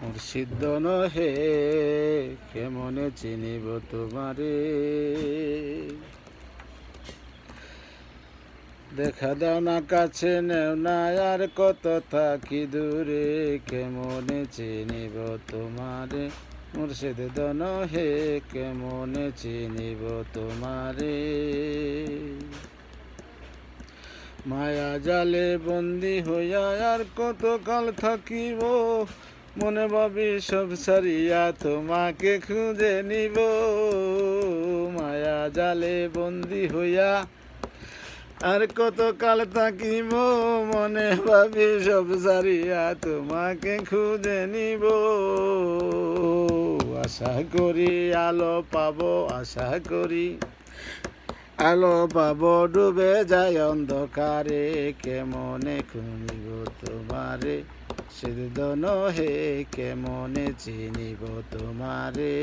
মুর্শিদ নহে কেমনে চিনিব তোমারে। দেখা দাও না কাছে নেও না আর কত থাকি দূরে, কেমনে চিনিব তোমারে। মুর্শিদ নহে কেমনে চিনিব তোমারে। মায়া জালে বন্দি হইয়া আর কতকাল থাকিব, মনে ভাবি সব সারিয়া তোমাকে খুঁজে নিব। মায়া জালে বন্দি হইয়া আর কতকাল থাকিব, মনে ভাবি সব সারিয়া তোমাকে খুঁজে নিব। আশা করি আলো পাবো, আশা করি আলো পাবো, ডুবে যায় অন্ধকারে, কেমনে খুঁজিব তোমারে। মুর্শিদ নহে কেমনে চিনিব তোমারে।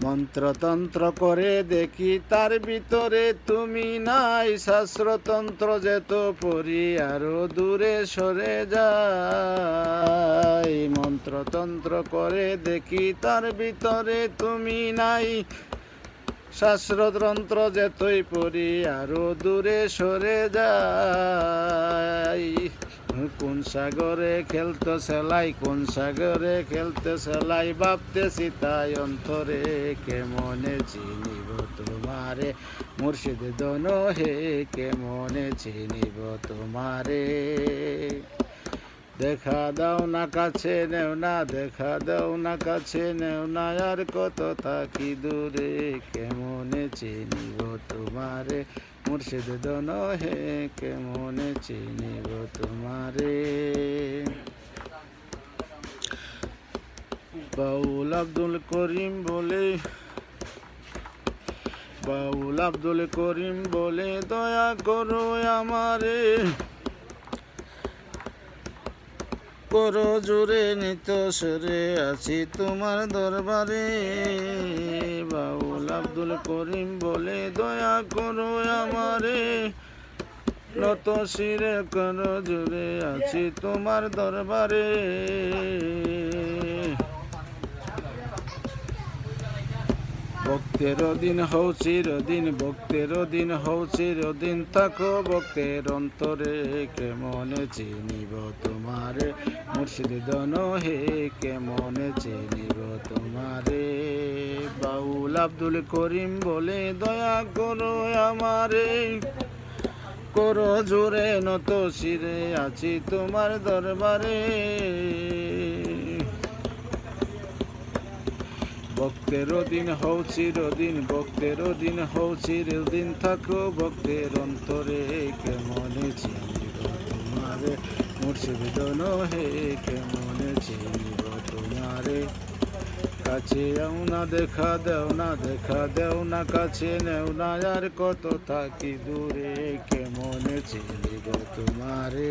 মন্ত্রতন্ত্র করে দেখি তার ভিতরে তুমি নাই, শাস্ত্রতন্ত্র যেত পড়ি আরো দূরে সরে যাই। মন্ত্রতন্ত্র করে দেখি তার ভিতরে তুমি নাই, শাস্ত্রতন্ত্র যেতই পড়ি আরো দূরে সরে যাই। কোন সাগরে খেলতে সেলাই, কোন সাগরে খেলতে সেলাই, ভাবতেছি তাই অন্তরে, কেমনে চিনিব তোমারে। মুর্শিদ নহে কেমনে চিনিব তোমারে। দেখা দাও না কাছে নেও না, দেখা দাও না কাছে নেও না আর কত থাকি দূরে, কেমনে চিনিব তোমারে। মুর্শিদ নহে কেমনে চিনিব তোমারে। বাউল আব্দুল করিম বলে, বাউল আব্দুল করিম বলে দয়া করো আমারে, করো জুড়ে নিত সরে আছি তোমার দরবারে। বাউল আব্দুল করিম বলে দয়া করো আমারে, নত শিরে করো জুড়ে আছি তোমার দরবারে। ভক্তের দিন হও চিরদিন, ভক্তের দিন হও চিরদিন, থাকো ভক্তের অন্তরে, কেমনে চিনিব তোমারে। মুর্শিদ নহে কেমনে চিনিব তোমারে। বাউল আব্দুল করিম বলে দয়া করো আমারে, করো জোরে নত শিরে আছি তোমার দরবারে। ভক্তের দিন হও চিরদিন, ভক্তের দিন হও চিরদিন, থাকো ভক্তের অন্তরে, কেমনে চিনিব তোমারে। মুর্শিদ নহে কেমনে চিনিব তোমারে। কাছে আও না দেখা দেও না, দেখা দেও না কাছে নেও না আর কত থাকি দূরে, কেমনে চিনিব তোমারে।